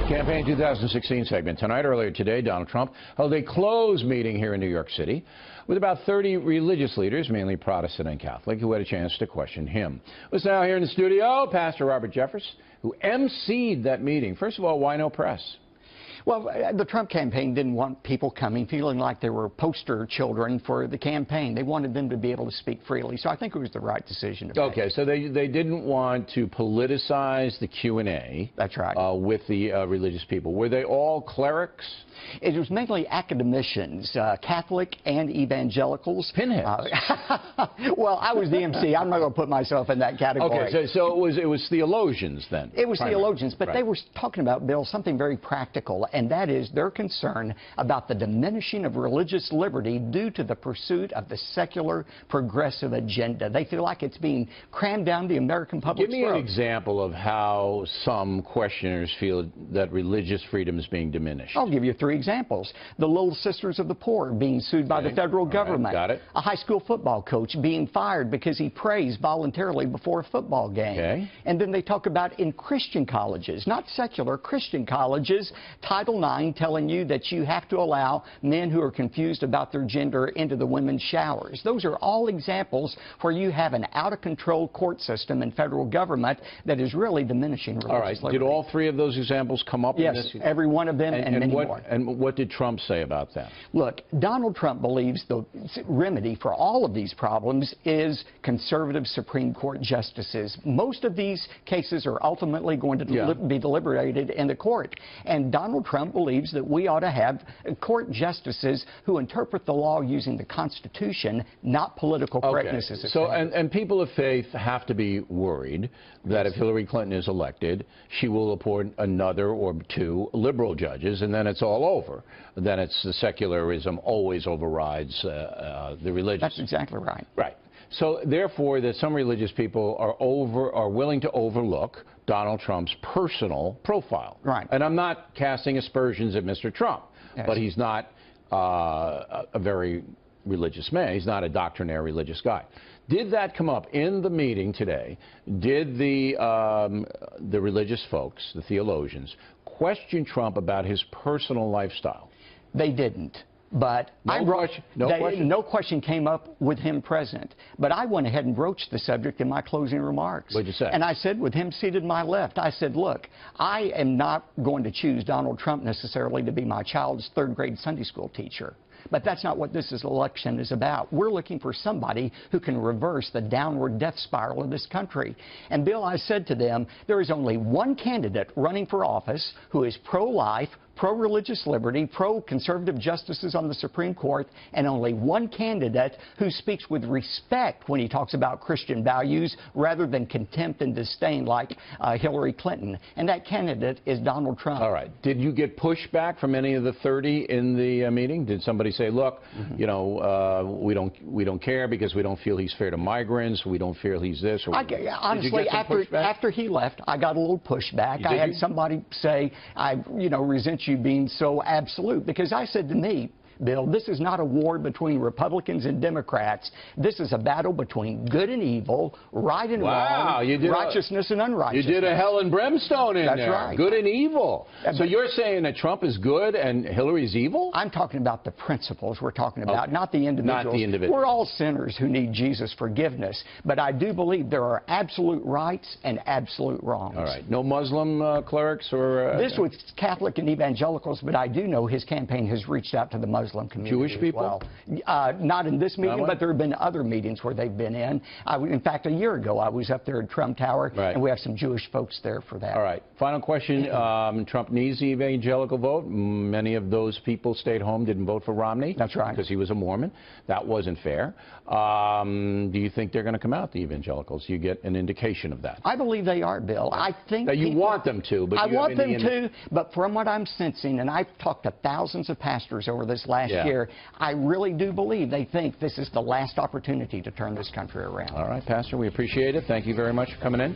Campaign 2016 segment. Earlier today, Donald Trump held a closed meeting here in New York City with about 30 religious leaders, mainly Protestant and Catholic, who had a chance to question him. With us now here in the studio, Pastor Robert Jeffress, who emceed that meeting. First of all, why no press? Well, the Trump campaign didn't want people coming feeling like they were poster children for the campaign. They wanted them to be able to speak freely. So I think it was the right decision to make. Okay, so they didn't want to politicize the Q&A. That's right. With the religious people. Were they all clerics? It was mainly academicians, Catholic and evangelicals. Pinheads. Well, I was the MC. I'm not going to put myself in that category. Okay, so it was theologians then? It was primarily. Theologians, but right. They were talking about, Bill, something very practical, and that is their concern about the diminishing of religious liberty due to the pursuit of the secular progressive agenda. They feel like it's being crammed down the American public's Give me an throat. example of how some questioners feel that religious freedom is being diminished. I'll give you 3 examples. The Little Sisters of the Poor being sued by the federal government. Got it. A high school football coach being fired because he prays voluntarily before a football game. Okay. And then they talk about in Christian colleges, not secular, Christian colleges, Title IX telling you that you have to allow men who are confused about their gender into the women's showers. Those are all examples where you have an out-of-control court system and federal government that is really diminishing religious liberty. Did all 3 of those examples come up in this? Yes, every one of them and many more. And what did Trump say about that? Look, Donald Trump believes the remedy for all of these problems is conservative Supreme Court justices. Most of these cases are ultimately going to be deliberated in the court. And Donald Trump believes that we ought to have court justices who interpret the law using the Constitution, not political correctness. Okay. So, and people of faith have to be worried that if Hillary Clinton is elected, she will appoint another or 2 liberal judges, and then it's all over. Then it's the secularism always overrides the religious. That's exactly right. Right. So therefore, that some religious people are willing to overlook Donald Trump's personal profile. Right. And I'm not casting aspersions at Mr. Trump, but he's not a very religious man. He's not a doctrinaire religious guy. Did that come up in the meeting today? Did the religious folks, the theologians, question Trump about his personal lifestyle? They didn't. But no question came up with him present. But I went ahead and broached the subject in my closing remarks. What'd you say? And I said, with him seated to my left, I said, look, I am not going to choose Donald Trump necessarily to be my child's 3rd grade Sunday school teacher. But that's not what this election is about. We're looking for somebody who can reverse the downward death spiral of this country. And, Bill, I said to them, there is only one candidate running for office who is pro-life, pro-religious liberty, pro-conservative justices on the Supreme Court, and only one candidate who speaks with respect when he talks about Christian values rather than contempt and disdain like Hillary Clinton. And that candidate is Donald Trump. All right. Did you get pushback from any of the 30 in the meeting? Did somebody say, look, you know, we don't care because we don't feel he's fair to migrants, we don't feel he's this? Or honestly, after he left, I got a little pushback. I had somebody say, I resent you being so absolute, because I said to me, Bill, this is not a war between Republicans and Democrats. This is a battle between good and evil, right and wrong, righteousness and unrighteousness. You did a hell and brimstone in there. That's right. Good and evil. So you're saying that Trump is good and Hillary's evil? I'm talking about the principles we're talking about, not the individuals. Not the individuals. We're all sinners who need Jesus' forgiveness. But I do believe there are absolute rights and absolute wrongs. All right. No Muslim clerics or... This was Catholic and evangelicals, but I do know his campaign has reached out to the Muslim community. Jewish people? Well. Not in this meeting, but there have been other meetings where they've been in. In fact, a year ago, I was up there at Trump Tower, and we have some Jewish folks there for that. All right. Final question. Trump needs the evangelical vote. Many of those people stayed home, didn't vote for Romney. That's right. Because he was a Mormon. That wasn't fair. Do you think they're going to come out, the evangelicals? You get an indication of that. I believe they are, Bill. I think that you want them to. But I want them to, but from what I'm sensing, and I've talked to thousands of pastors over this last year, I really do believe they think this is the last opportunity to turn this country around. All right, Pastor, we appreciate it. Thank you very much for coming in.